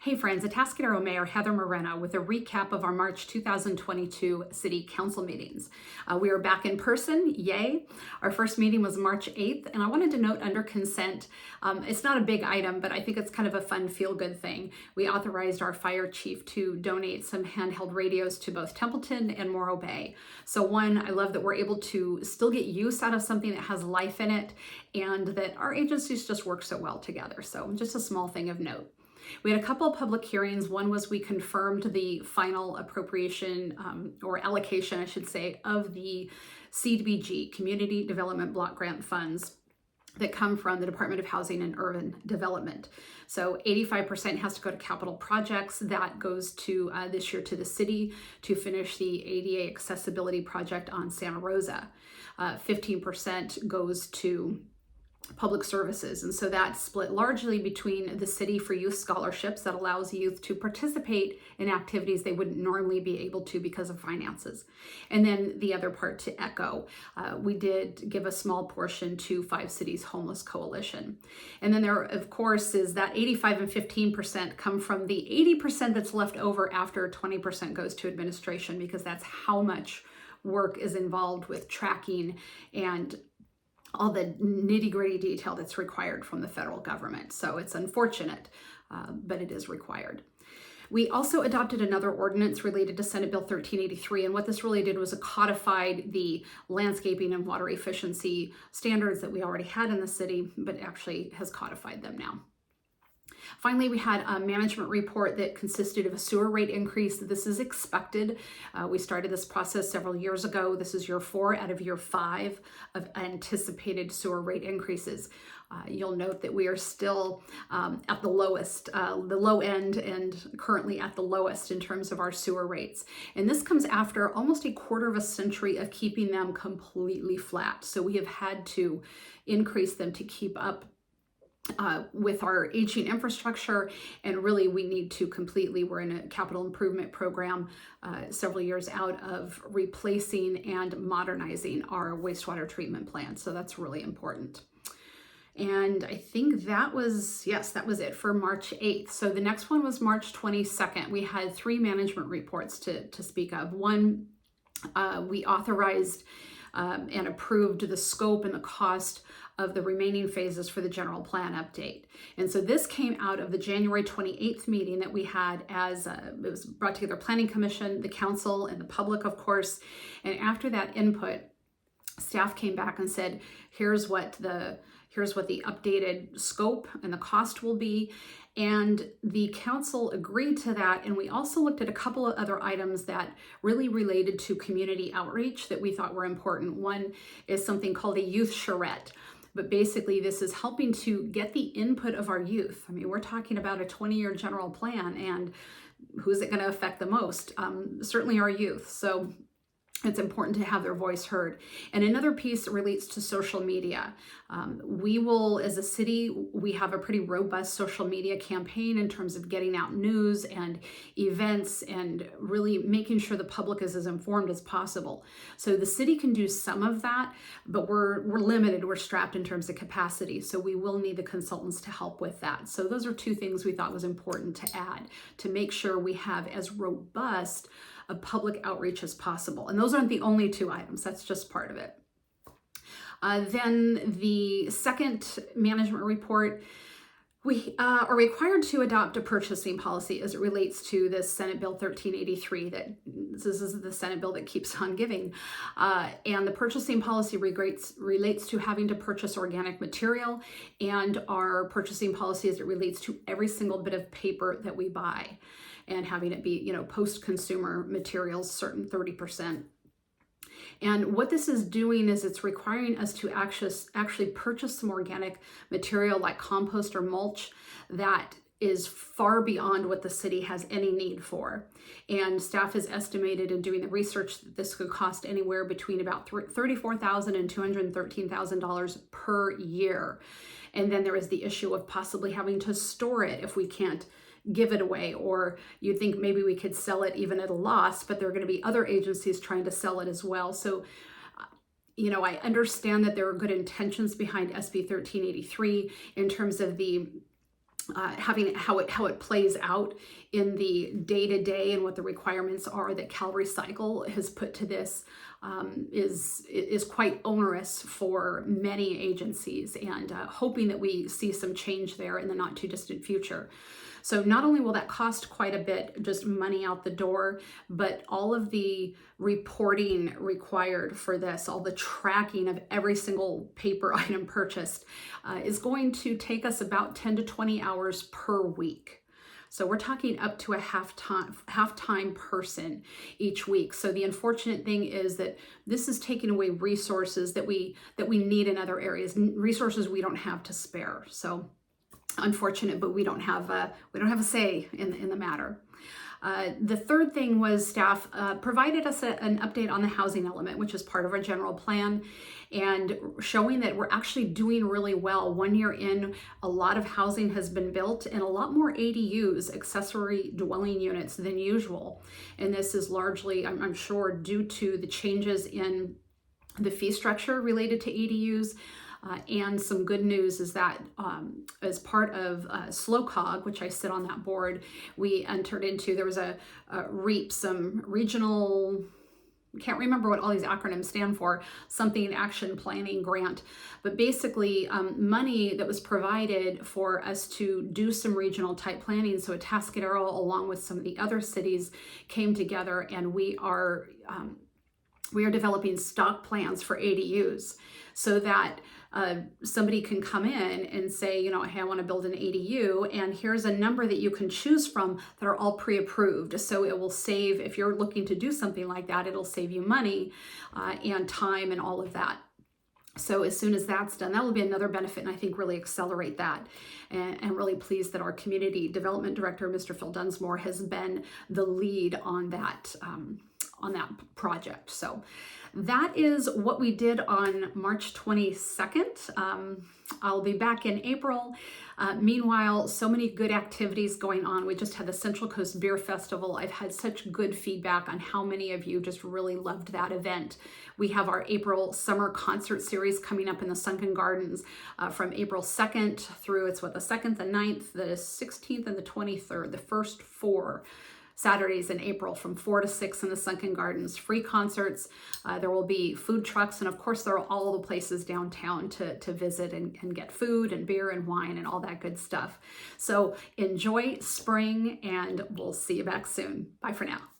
Hey friends, Atascadero Mayor Heather Moreno with a recap of our March 2022 City Council meetings. We are back in person, yay. Our first meeting was March 8th, and I wanted to note under consent, it's not a big item, but I think it's kind of a fun feel-good thing. We authorized our fire chief to donate some handheld radios to both Templeton and Morro Bay. So one, I love that we're able to still get use out of something that has life in it, and that our agencies just work so well together. So just a small thing of note. We had a couple of public hearings. One was we confirmed the final appropriation or allocation, I should say, of the CDBG, Community Development Block Grant funds that come from the Department of Housing and Urban Development. So 85% has to go to capital projects. That goes to this year to the city to finish the ADA accessibility project on Santa Rosa. 15% goes to public services. And so that's split largely between the city for youth scholarships that allows youth to participate in activities they wouldn't normally be able to because of finances. And then the other part to ECHO. We did give a small portion to 5 Cities Homeless Coalition. And then there, of course, is that 85 and 15% come from the 80% that's left over after 20% goes to administration, because that's how much work is involved with tracking and all the nitty-gritty detail that's required from the federal government. So it's unfortunate, but it is required. We also adopted another ordinance related to Senate Bill 1383, and what this really did was it codified the landscaping and water efficiency standards that we already had in the city, but actually has codified them now. Finally, we had a management report that consisted of a sewer rate increase. This is expected. We started this process several years ago. This is year 4 out of year 5 of anticipated sewer rate increases. You'll note that we are still at the lowest, the low end, and currently at the lowest in terms of our sewer rates. And this comes after almost a quarter of a century of keeping them completely flat. So we have had to increase them to keep up with our aging infrastructure, and really we need to we're in a capital improvement program several years out of replacing and modernizing our wastewater treatment plant. So that's really important. And I think that was it for March 8th. So the next one was March 22nd. We had 3 management reports to speak of. One, we authorized and approved the scope and the cost of the remaining phases for the general plan update. And so this came out of the January 28th meeting that we had as it was brought together Planning Commission, the council, and the public, of course. And after that input, staff came back and said, here's what the updated scope and the cost will be. And the council agreed to that. And we also looked at a couple of other items that really related to community outreach that we thought were important. One is something called a youth charrette. But basically, this is helping to get the input of our youth. I mean, we're talking about a 20-year general plan, and who's it going to affect the most? Certainly our youth. So it's important to have their voice heard. And another piece relates to social media. We will, as a city, we have a pretty robust social media campaign in terms of getting out news and events and really making sure the public is as informed as possible. So the city can do some of that, but we're limited, we're strapped in terms of capacity. So we will need the consultants to help with that. So those are 2 things we thought was important to add to make sure we have as robust a public outreach as possible. And those aren't the only 2 items, that's just part of it. Then the second management report, we are required to adopt a purchasing policy as it relates to this Senate Bill 1383. This is the Senate bill that keeps on giving. And the purchasing policy relates to having to purchase organic material, and our purchasing policy as it relates to every single bit of paper that we buy, and having it be, post-consumer materials, certain 30%. And what this is doing is it's requiring us to actually purchase some organic material like compost or mulch that is far beyond what the city has any need for. And staff has estimated in doing the research that this could cost anywhere between about $34,000 and $213,000 per year. And then there is the issue of possibly having to store it if we can't give it away, or you'd think maybe we could sell it even at a loss, but there are going to be other agencies trying to sell it as well. So, I understand that there are good intentions behind SB 1383 in terms of the having how it plays out in the day-to-day and what the requirements are that Cal Recycle has put to this is quite onerous for many agencies, and hoping that we see some change there in the not too distant future. So not only will that cost quite a bit, just money out the door, but all of the reporting required for this, all the tracking of every single paper item purchased is going to take us about 10 to 20 hours per week. So we're talking up to a half-time person each week. So the unfortunate thing is that this is taking away resources that we need in other areas, resources we don't have to spare. So unfortunate, but we don't have a say in the matter. The third thing was staff provided us an update on the housing element, which is part of our general plan, and showing that we're actually doing really well. 1 year in, a lot of housing has been built and a lot more ADUs, accessory dwelling units, than usual. And this is largely, I'm sure, due to the changes in the fee structure related to ADUs. And some good news is that as part of SLOCOG, which I sit on that board, we entered into, there was a REAP, some regional, can't remember what all these acronyms stand for, something action planning grant, but basically money that was provided for us to do some regional type planning. So Atascadero, along with some of the other cities, came together, and we are developing stock plans for ADUs so that somebody can come in and say, hey, I want to build an ADU, and here's a number that you can choose from that are all pre-approved. So it will save, if you're looking to do something like that, it'll save you money and time and all of that. So as soon as that's done, that will be another benefit, and I think really accelerate that. And really pleased that our community development director, Mr. Phil Dunsmore, has been the lead on that project. So that is what we did on March 22nd. I'll be back in April. Meanwhile, so many good activities going on. We just had the Central Coast Beer Festival. I've had such good feedback on how many of you just really loved that event. We have our April summer concert series coming up in the Sunken Gardens from April 2nd through, the 2nd, the 9th, the 16th, and the 23rd, the first 4 Saturdays in April from 4 to 6 in the Sunken Gardens. Free concerts. There will be food trucks, and of course there are all the places downtown to visit and get food and beer and wine and all that good stuff. So enjoy spring, and we'll see you back soon. Bye for now.